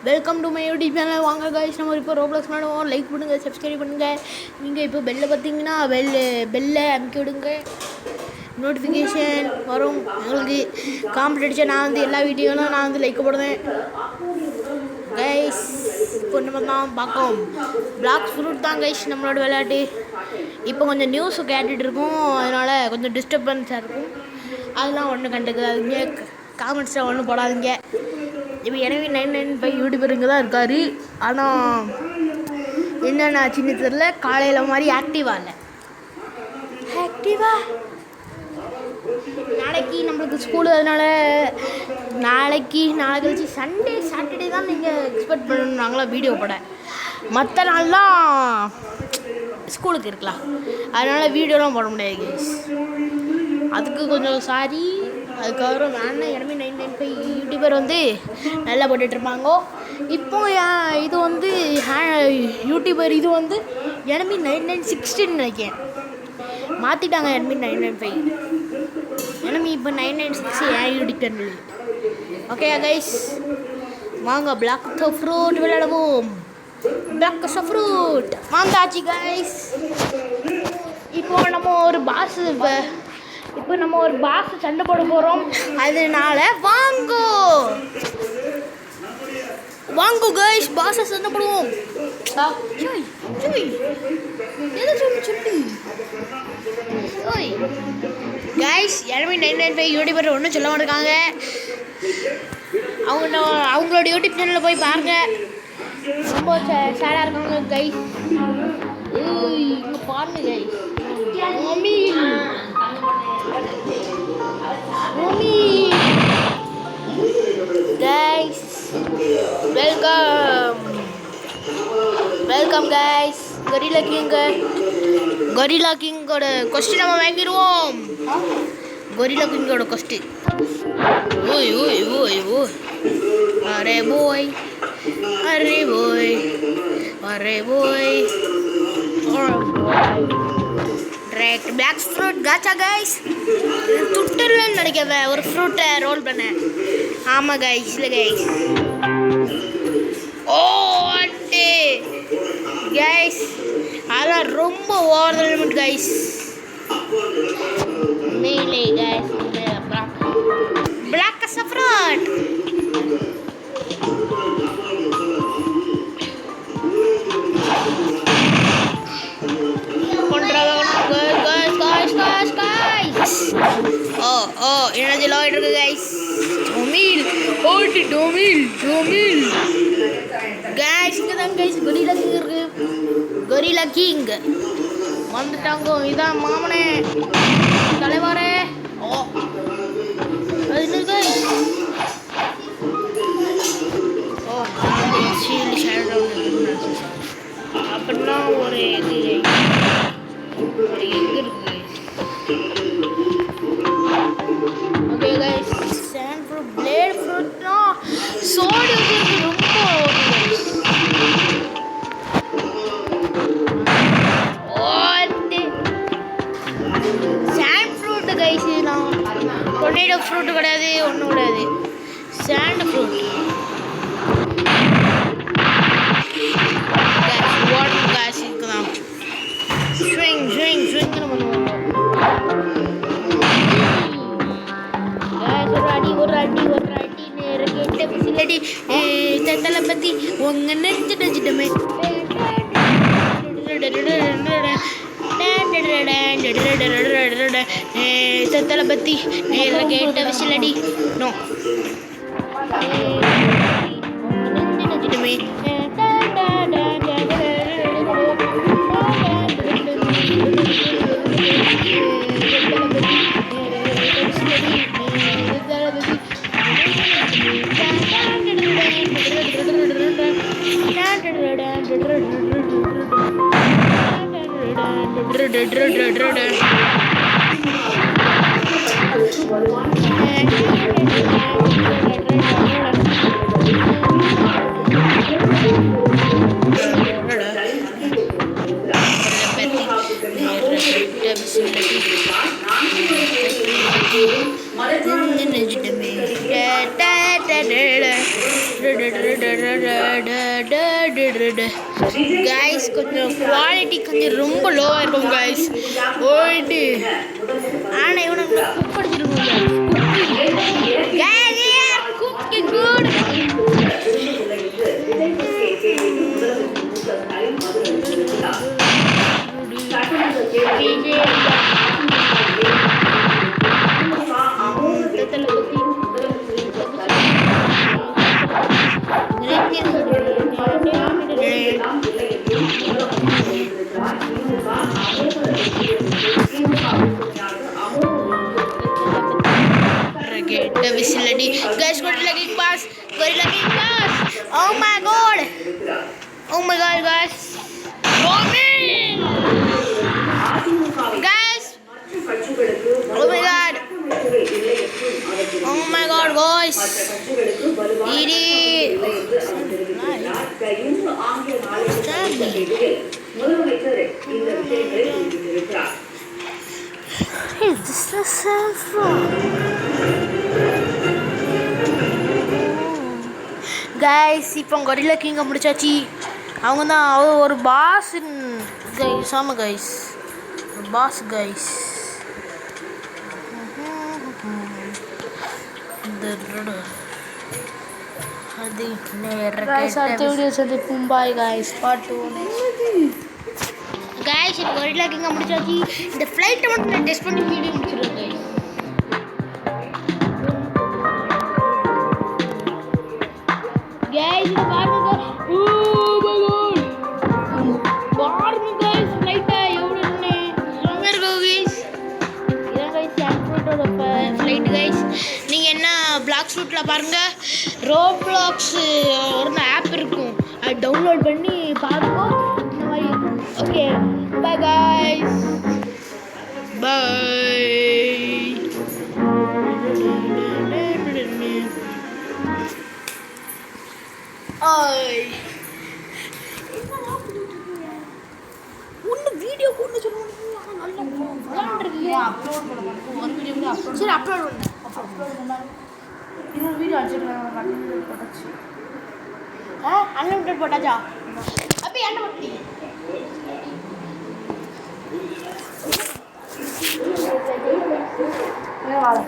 Welcome to my YouTube channel. வாங்க guys, நம்ம இப்போ ரோப்ளாக்ஸ் விளாடுவோம். லைக் பண்ணுங்கள், சப்ஸ்கிரைப் பண்ணுங்கள். நீங்கள் இப்போ பெல்லை பார்த்தீங்கன்னா பெல்லை அமுக்கி விடுங்க. நோட்டிஃபிகேஷன் வரும். உங்களுக்கு காமெண்ட் அடித்தா நான் எல்லா வீடியோலாம் நான் லைக் போடுவேன் கைஸ். இப்போ நம்ம தான் பார்ப்போம். பிளாக் ஃப்ரூட் தான் கைஸ் நம்மளோட விளையாட்டு. இப்போ கொஞ்சம் நியூஸ் கேட்டுட்டு இருக்கோம், அதனால் கொஞ்சம் டிஸ்டர்பன்ஸாக இருக்கும். அதெல்லாம் ஒன்றும் கண்டுக்காதீங்க, காமெண்ட்ஸில் ஒன்றும் போடாதீங்க. இப்போ எனவே 995 யூடியூபர் இங்கே தான் இருக்கார். ஆனால் என்னென்ன சின்ன தெரியல, காலையில் மாதிரி ஆக்டிவாக இல்லை. நாளைக்கு நம்மளுக்கு ஸ்கூலு, அதனால் நாளை கழிச்சு சண்டே சாட்டர்டே தான் நீங்கள் எக்ஸ்பெக்ட் பண்ணுறாங்களா வீடியோ போட. மற்ற நாள்லாம் ஸ்கூலுக்கு இருக்கலாம், அதனால் வீடியோலாம் போட முடியாது கைஸ். அதுக்கு கொஞ்சம் சாரி. அதுக்கப்புறம் வேணா enemy 995 யூடியூபர் நல்லா போட்டுட்ருப்பாங்க. இப்போ இது யூடியூபர் இது enemy 996 நினைக்கிறேன். மாற்றிட்டாங்க enemy 995. enemy இப்போ 996 ஏன் யூடியூப். ஓகே கைஸ், வாங்க பிளாக் ஃப்ரூட் விளையாடுவோம். பிளாக் ஃப்ரூட் வாங்காச்சு கைஸ். இப்போ நம்ம ஒரு பாஸ் சண்டை போட போகிறோம். அதனால வாங்கோ கைஸ், பாஸை சண்டை போடுவோம். கைஸ், enemy 995 யூடியூபர் ஒன்றும் சொல்ல மாட்டேங்காங்க. அவங்களோட யூடியூப் சேனலில் போய் பாருங்க, ரொம்ப சேடாக இருக்காங்க கைஸ். இங்கே பாருங்க guys. Guys, welcome guys. Gorilla King ஓட கொஸ்டின் நம்ம வாங்கிடுவோம். Gorilla King ஓட கொஸ்டின். ஓய் அரே போய் பிளாக் ஃப்ரூட் காச்சா கைஸ். ட்விட்டரில் நினைக்கிறேன் ஒரு ஃப்ரூட்டை ரோல் பண்ணேன். ஆமாம் கைஸ், இல்லை கைஸ். அட்டே கைஸ், அதெல்லாம் ரொம்ப ஓவர் லிமிட் கைஸ். மேலே guys black fruit. Energy low ஆகிட்டு இருக்கு கைஸ். டோமில் கைஸ், இங்கே தான் கைஸ் கொரில்லா கிங் இருக்கு. கொரில்லா கிங் வந்துட்டாங்க. இதான் மாமனே தலைவாரே. அது என்ன கைஸ்? அப்படின்னா ஒரு எக் இருக்கு. Okay guys, sand fruit, blade ஃப்ரூட்னா சோடி ரொம்ப சாண்ட் ஃப்ரூட் கைஸ். இதெல்லாம் டொர்னேடோ ஃப்ரூட் கிடையாது, ஒன்றும் கிடையாது, சாண்ட் ஃப்ரூட். வாட்டர் கைஸ் இருக்குதான். ஸ்விங் பண்ணுவாங்க. ஒரு அடி நேரக்கேட்ட பிசிலடி தத்தலை பற்றி உங்க நெஞ்சிட்டமே. தத்தலை பற்றி நேர கேட்ட விசிலடி நோ நெஞ்சிட்டமே. கைஸ் கொஞ்சம் குவாலிட்டி கொஞ்சம் ரொம்ப லோவாக இருக்கும் கைஸ். போயிட்டு ஆனால் இவனுக்கு குக் படிச்சிருக்கோம் cooking good. Guys, gorilla king pass. Oh my god, guys. Roaming. Guys. Oh my god, guys. Is this the saffron? Guys இப்போ கொரில்லா கிங்கை முடிச்சாச்சு. அவங்க தான் ஒரு பாஸ் கைஸ். ஆமாம் கைஸ், பாஸ் கைஸ். அது அடுத்த வீடியோ சந்திப்போம். Bye guys. Part 2 guys. இப்போ கொரில்லா கிங்கை முடிச்சாச்சு. இந்த ஃப்ளைட்டை மட்டும் நான் டெஸ்ட் பண்ணி வீடியோ முடிச்சிடுறேன் கைஸ். Guys, பாருங்க. பாருங்க guys, flight எவ்வளவுன்னு சூப்பரா இருக்கு guys. இதான் guys Jackfruit-ஓட flight guys. நீங்க என்ன Blox Fruit-ல பாருங்க, Roblox ஒரு ஆப் இருக்கும், அதை டவுன்லோட் பண்ணி பாருங்க. இந்த மாதிரி ஓகே. Bye guys. பை. ஒன்று வீடியோ கொண்டு சொல்லுவாங்க. சரி அப்லோட் பண்ணேன். இன்னொரு வீடியோ அடிச்சிருக்கேன். போட்டாச்சு. அன்லிமிட்டட் போட்டாச்சா? அப்போ என்ன பண்ணீங்க? வாழ